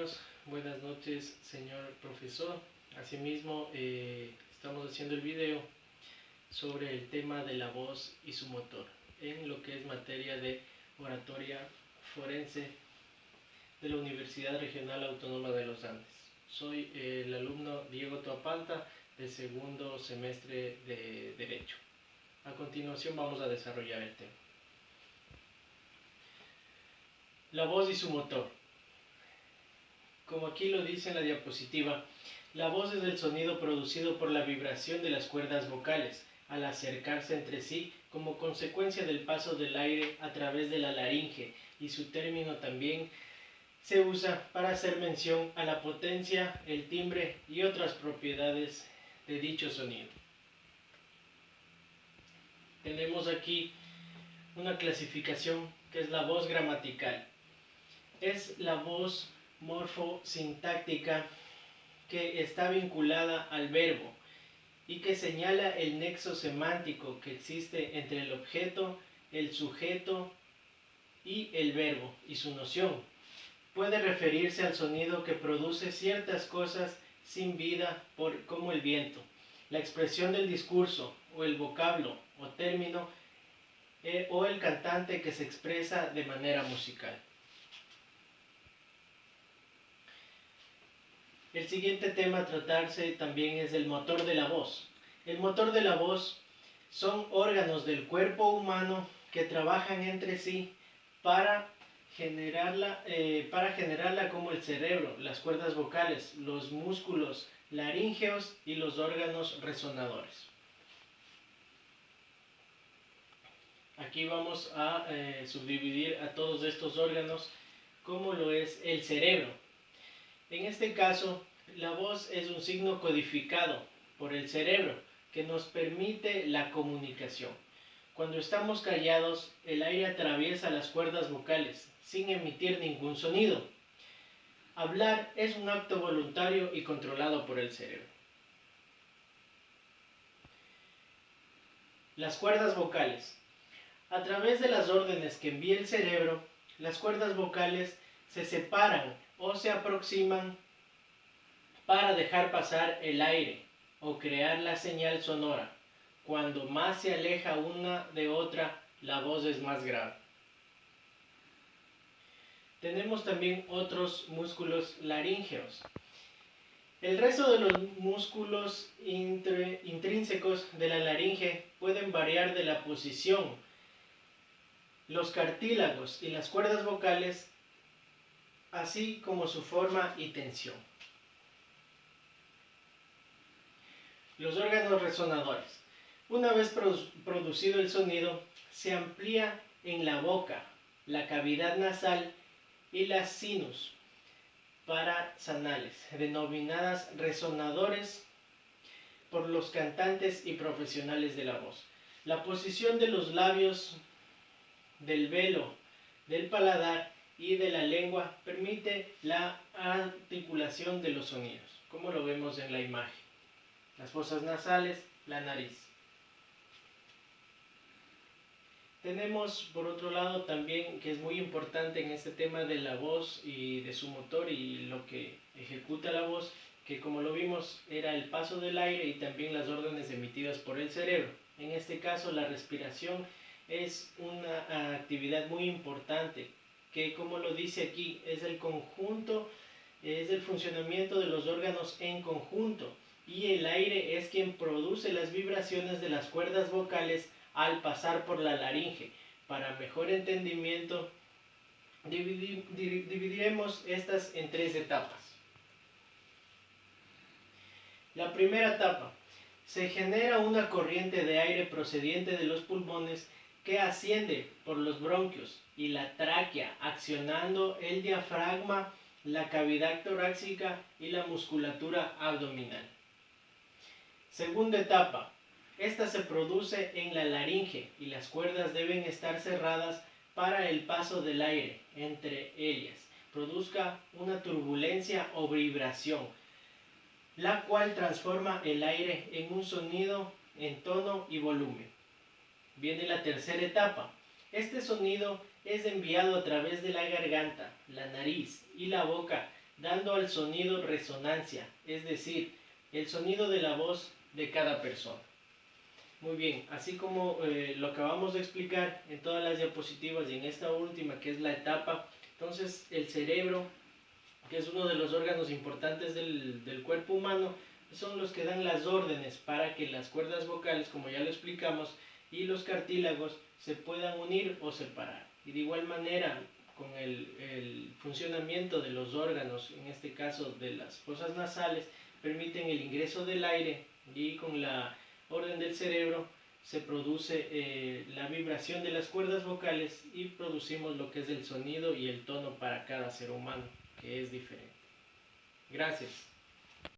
compañeros, buenas noches señor profesor. Asimismo, estamos haciendo el video sobre el tema de la voz y su motor en lo que es materia de oratoria forense de la Universidad Regional Autónoma de los Andes. Soy el alumno Diego Toapalta del segundo semestre de Derecho. A continuación vamos a desarrollar el tema. La voz y su motor. Como aquí lo dice en la diapositiva, la voz es el sonido producido por la vibración de las cuerdas vocales al acercarse entre sí como consecuencia del paso del aire a través de la laringe, y su término también se usa para hacer mención a la potencia, el timbre y otras propiedades de dicho sonido. Tenemos aquí una clasificación que es la voz gramatical. Es la voz morfosintáctica que está vinculada al verbo y que señala el nexo semántico que existe entre el objeto, el sujeto y el verbo y su noción. Puede referirse al sonido que produce ciertas cosas sin vida como el viento, la expresión del discurso o el vocablo o término o el cantante que se expresa de manera musical. El siguiente tema a tratarse también es el motor de la voz. El motor de la voz son órganos del cuerpo humano que trabajan entre sí para generarla como el cerebro, las cuerdas vocales, los músculos laríngeos y los órganos resonadores. Aquí vamos a subdividir a todos estos órganos como lo es el cerebro. En este caso, la voz es un signo codificado por el cerebro que nos permite la comunicación. Cuando estamos callados, el aire atraviesa las cuerdas vocales sin emitir ningún sonido. Hablar es un acto voluntario y controlado por el cerebro. Las cuerdas vocales. A través de las órdenes que envía el cerebro, las cuerdas vocales se separan o se aproximan para dejar pasar el aire o crear la señal sonora. Cuando más se aleja una de otra, la voz es más grave. Tenemos también otros músculos laríngeos. El resto de los músculos intrínsecos de la laringe pueden variar de la posición. Los cartílagos y las cuerdas vocales, así como su forma y tensión. Los órganos resonadores. Una vez producido el sonido, se amplía en la boca, la cavidad nasal y las sinus paranasales, denominadas resonadores por los cantantes y profesionales de la voz. La posición de los labios, del velo, del paladar y de la lengua permite la articulación de los sonidos, como lo vemos en la imagen. Las fosas nasales, la nariz. Tenemos por otro lado también, que es muy importante en este tema de la voz y de su motor y lo que ejecuta la voz, que como lo vimos era el paso del aire y también las órdenes emitidas por el cerebro. En este caso la respiración es una actividad muy importante, que como lo dice aquí, es el conjunto, es el funcionamiento de los órganos en conjunto, y el aire es quien produce las vibraciones de las cuerdas vocales al pasar por la laringe. Para mejor entendimiento, dividiremos estas en tres etapas. La primera etapa. Se genera una corriente de aire procedente de los pulmones que asciende por los bronquios y la tráquea, accionando el diafragma, la cavidad torácica y la musculatura abdominal. Segunda etapa. Esta se produce en la laringe y las cuerdas deben estar cerradas para el paso del aire entre ellas produzca una turbulencia o vibración, la cual transforma el aire en un sonido en tono y volumen. Viene la tercera etapa. Este sonido es enviado a través de la garganta, la nariz y la boca dando al sonido resonancia, es decir, el sonido de la voz de cada persona. Muy bien, así como lo acabamos de explicar en todas las diapositivas y en esta última que es la etapa, entonces el cerebro, que es uno de los órganos importantes del cuerpo humano, son los que dan las órdenes para que las cuerdas vocales, como ya lo explicamos, y los cartílagos se puedan unir o separar. Y de igual manera, con el funcionamiento de los órganos, en este caso de las fosas nasales, permiten el ingreso del aire y con la orden del cerebro se produce la vibración de las cuerdas vocales y producimos lo que es el sonido y el tono para cada ser humano, que es diferente. Gracias.